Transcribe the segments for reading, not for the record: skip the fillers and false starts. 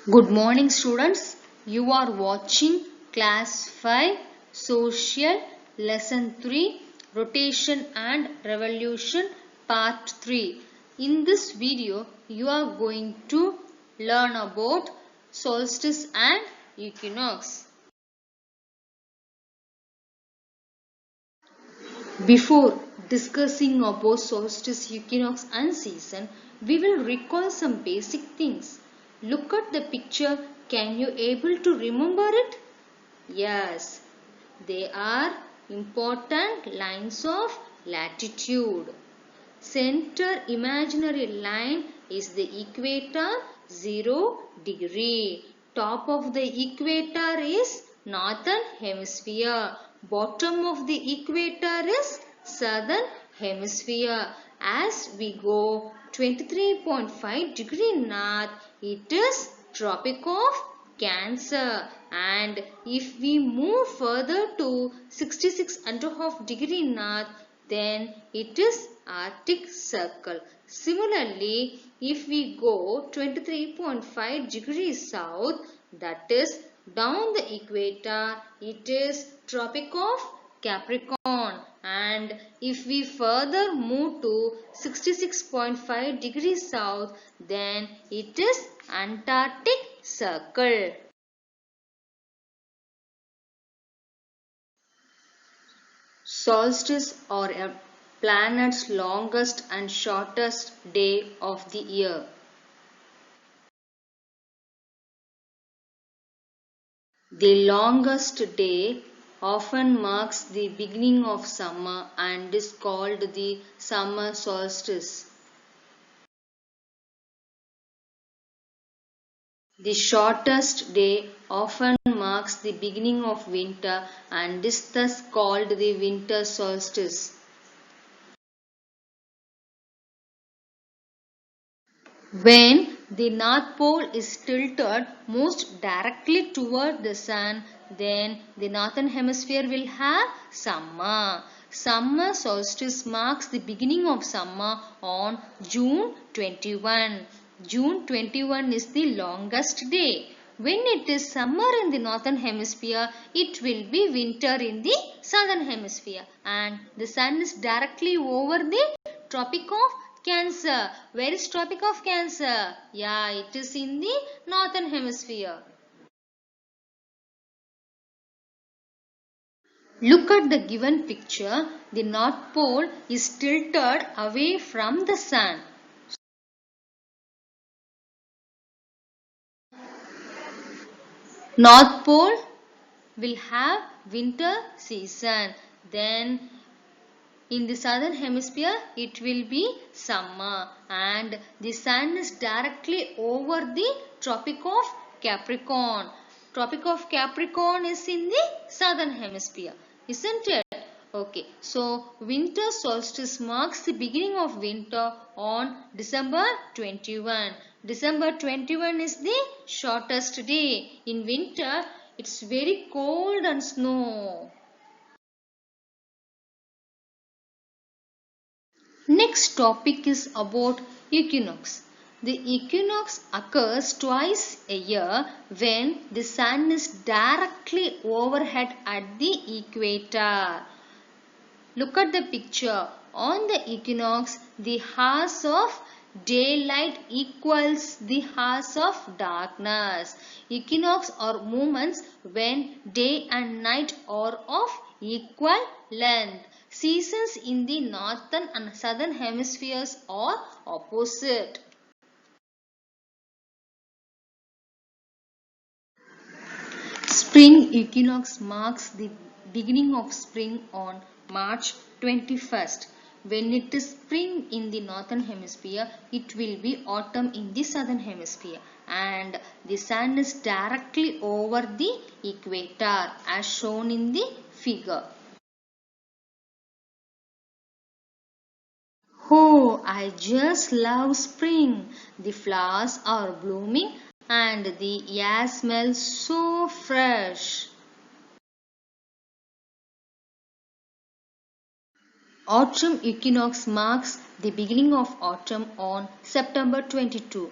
Good morning students. You are watching class 5 social lesson 3 rotation and revolution part 3. In this video you are going to learn about solstice and equinox. Before discussing about solstice, equinox and season, we will recall some basic things. Look at the picture. Can you able to remember it? Yes, they are important lines of latitude. Center imaginary line is the equator 0 degree. Top of the equator is northern hemisphere. Bottom of the equator is southern hemisphere. As we go 23.5 degree north, it is Tropic of Cancer, and if we move further to 66.5 degree north, then it is Arctic Circle. Similarly, if we go 23.5 degrees south, that is down the equator, it is Tropic of Capricorn, and if we further move to 66.5 degrees south, then it is Antarctic Circle. Solstice or a planet's longest and shortest day of the year. The longest day often marks the beginning of summer and is called the summer solstice. The shortest day often marks the beginning of winter and is thus called the winter solstice. When the North Pole is tilted most directly toward the Sun, then the Northern Hemisphere will have summer. Summer solstice marks the beginning of summer on June 21. June 21 is the longest day. When it is summer in the Northern Hemisphere, it will be winter in the Southern Hemisphere, and the Sun is directly over the Tropic of Cancer. Where is Tropic of Cancer? Yeah, it is in the Northern Hemisphere. Look at the given picture. The North Pole is tilted away from the Sun. North Pole will have winter season. Then in the southern hemisphere it will be summer, and the Sun is directly over the Tropic of Capricorn. Tropic of Capricorn is in the southern hemisphere, isn't it? Okay, so winter solstice marks the beginning of winter on December 21. December 21 is the shortest day. In winter, it's very cold and snow. Next topic is about equinox. The equinox occurs twice a year when the Sun is directly overhead at the equator. Look at the picture. On the equinox, the hours of daylight equals the hours of darkness. Equinox are moments when day and night are of equal length. Seasons in the northern and southern hemispheres are opposite. Spring equinox marks the beginning of spring on March 21st. When it is spring in the northern hemisphere, it will be autumn in the southern hemisphere, and the Sun is directly over the equator as shown in the figure. Oh, I just love spring. The flowers are blooming and the air smells so fresh. Autumn equinox marks the beginning of autumn on September 22.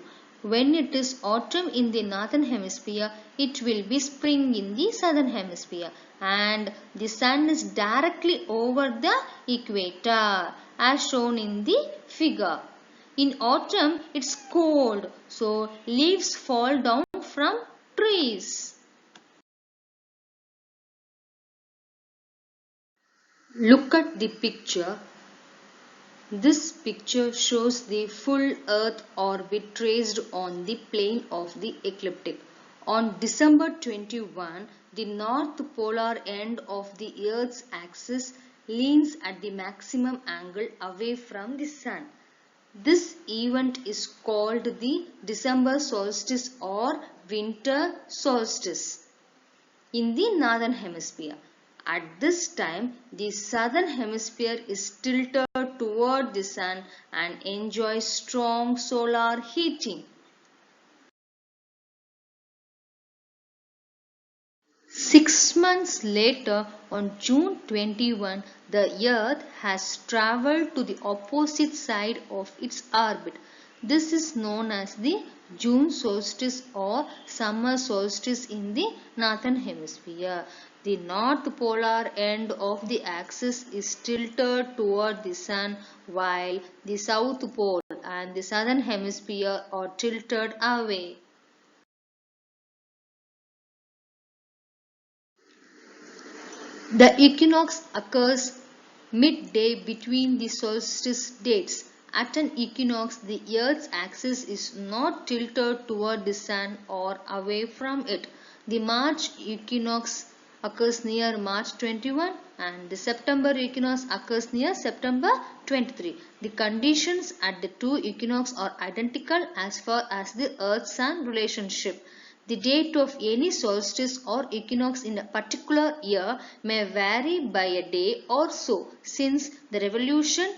when it is autumn in the northern hemisphere, it will be spring in the southern hemisphere, and the sun is directly over the equator as shown in the figure. In autumn it's cold, so leaves fall down from trees. Look at the picture. This picture shows the full Earth orbit traced on the plane of the ecliptic. On December 21, the north polar end of the Earth's axis leans at the maximum angle away from the Sun. This event is called the December solstice or winter solstice in the northern hemisphere. At this time, the southern hemisphere is tilted toward the sun and enjoys strong solar heating. 6 months later, on June 21, the Earth has travelled to the opposite side of its orbit. This is known as the June solstice or summer solstice in the northern hemisphere. The north polar end of the axis is tilted toward the sun, while the south pole and the southern hemisphere are tilted away. The equinox occurs midday between the solstice dates. At an equinox, the Earth's axis is not tilted toward the sun or away from it. The March equinox occurs near March 21 and the September equinox occurs near September 23. The conditions at the two equinoxes are identical as far as the Earth-Sun relationship. The date of any solstice or equinox in a particular year may vary by a day or so, since the revolution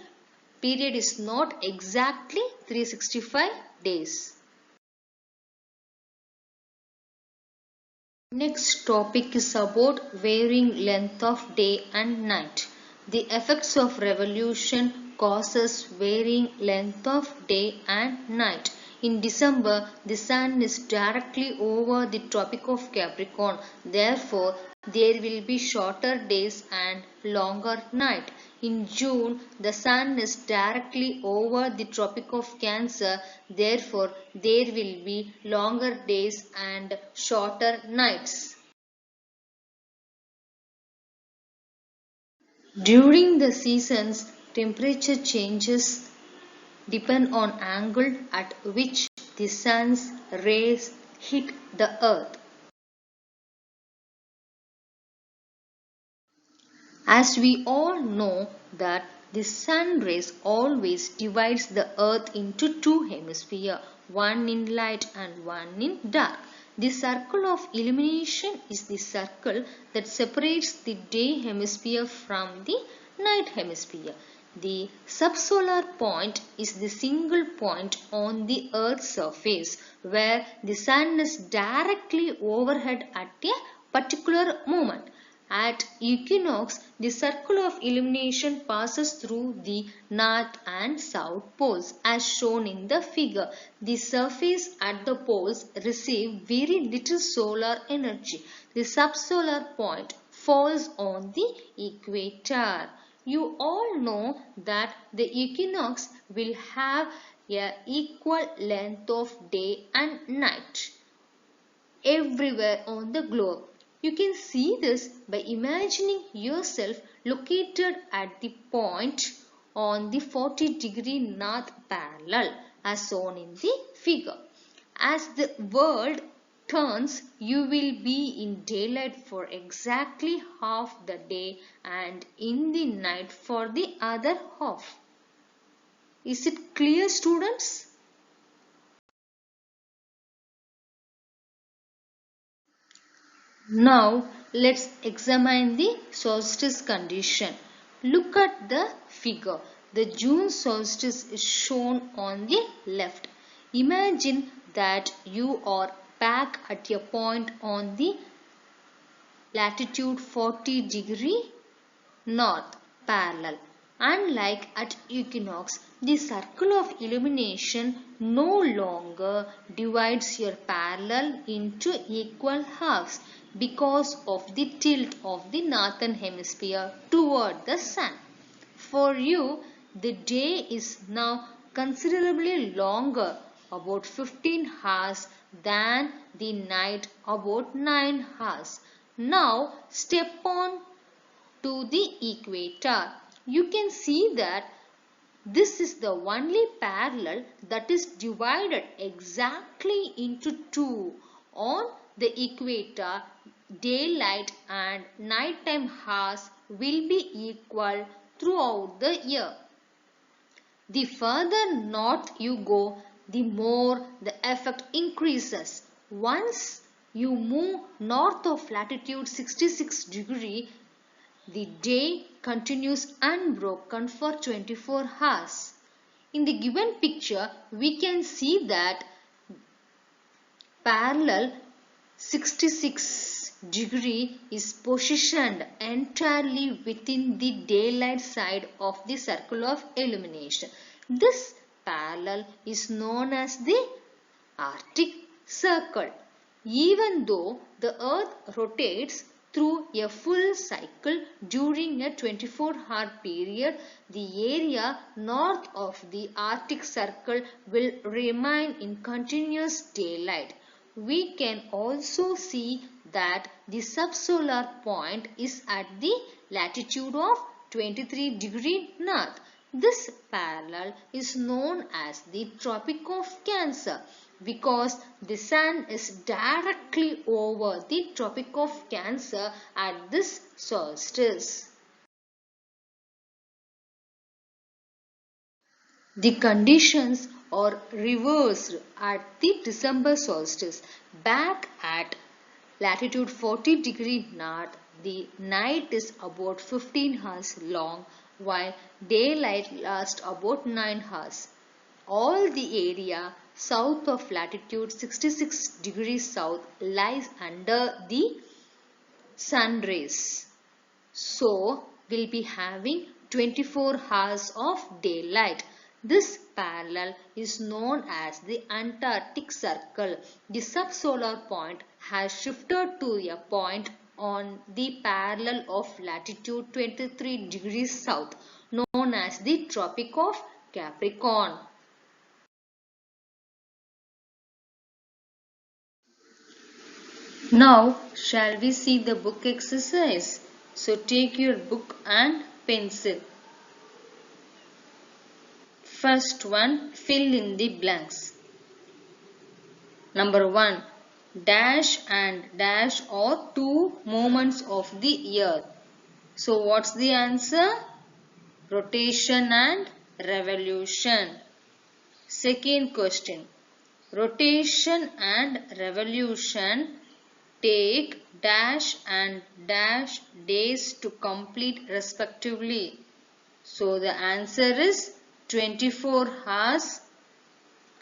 period is not exactly 365 days. Next topic is about varying length of day and night. The effects of revolution causes varying length of day and night. In December, the sun is directly over the Tropic of Capricorn. Therefore, there will be shorter days and longer night. In June, the sun is directly over the Tropic of Cancer. Therefore, there will be longer days and shorter nights. During the seasons, temperature changes depend on angle at which the sun's rays hit the earth. As we all know that the sun rays always divides the earth into two hemispheres, one in light and one in dark. The circle of illumination is the circle that separates the day hemisphere from the night hemisphere. The subsolar point is the single point on the Earth's surface where the sun is directly overhead at a particular moment. At equinox, the circle of illumination passes through the north and south poles as shown in the figure. The surface at the poles receive very little solar energy. The subsolar point falls on the equator. You all know that the equinox will have an equal length of day and night everywhere on the globe. You can see this by imagining yourself located at the point on the 40-degree north parallel as shown in the figure. As the world turns, you will be in daylight for exactly half the day and in the night for the other half. Is it clear, students? Now let's examine the solstice condition. Look at the figure. The June solstice is shown on the left. Imagine that you are back at a point on the latitude 40-degree north parallel. Unlike at equinox, the circle of illumination no longer divides your parallel into equal halves because of the tilt of the northern hemisphere toward the sun. For you, the day is now considerably longer, about 15 hours, than the night, about 9 hours. Now step on to the equator. You can see that this is the only parallel that is divided exactly into two. On the equator, daylight and nighttime hours will be equal throughout the year. The further north you go, the more the effect increases. Once you move north of latitude 66 degree, the day continues unbroken for 24 hours. In the given picture, we can see that parallel 66 degree is positioned entirely within the daylight side of the circle of illumination. This parallel is known as the Arctic Circle. Even though the Earth rotates through a full cycle during a 24-hour period, the area north of the Arctic Circle will remain in continuous daylight. We can also see that the subsolar point is at the latitude of 23 degree north. This parallel is known as the Tropic of Cancer because the sun is directly over the Tropic of Cancer at this solstice. The conditions are reversed at the December solstice. Back at latitude 40 degree north, the night is about 15 hours long while daylight lasts about 9 hours. All the area south of latitude 66 degrees south lies under the sun rays. So, we'll be having 24 hours of daylight. This parallel is known as the Antarctic Circle. The subsolar point has shifted to a point on the parallel of latitude 23 degrees south, known as the Tropic of Capricorn. Now, shall we see the book exercise? So, take your book and pencil. First one, fill in the blanks. Number 1, dash and dash are two movements of the earth. So, what's the answer? Rotation and revolution. Second question, rotation and revolution take dash and dash days to complete respectively. So the answer is 24 hours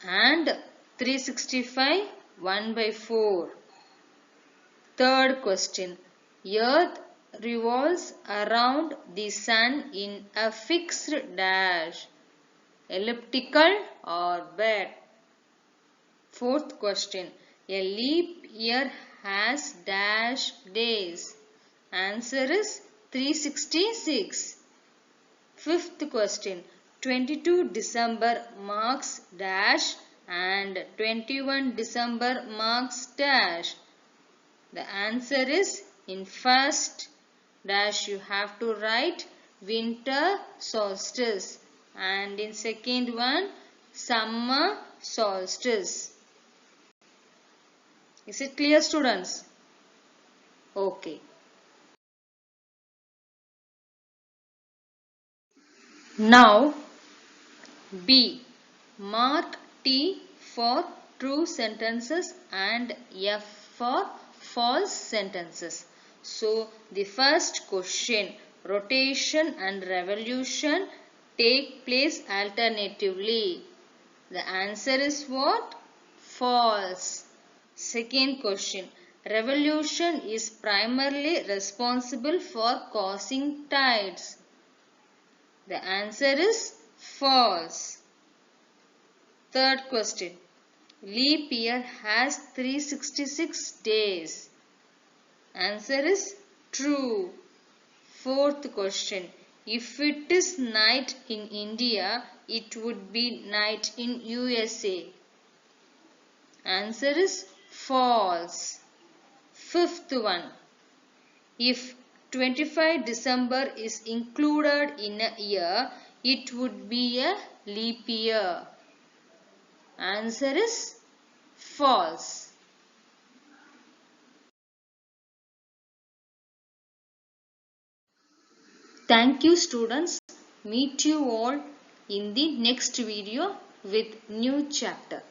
and 365 1 by 4. Third question, Earth revolves around the sun in a fixed dash, elliptical orbit. Fourth question, a leap year has dash days. Answer is 366. Fifth question, 22 December marks dash and 21 December marks dash. The answer is in first dash you have to write winter solstice and in second one summer solstice. Is it clear, students? Okay. Now B. Mark T for true sentences and F for false sentences. So the first question, rotation and revolution take place alternatively. The answer is what? False. Second question, revolution is primarily responsible for causing tides. The answer is false. Third question. Leap year has 366 days. Answer is true. Fourth question. If it is night in India, it would be night in USA. Answer is false. Fifth one. If 25 December is included in a year, it would be a leap year. Answer is false. Thank you students. Meet you all in the next video with new chapter.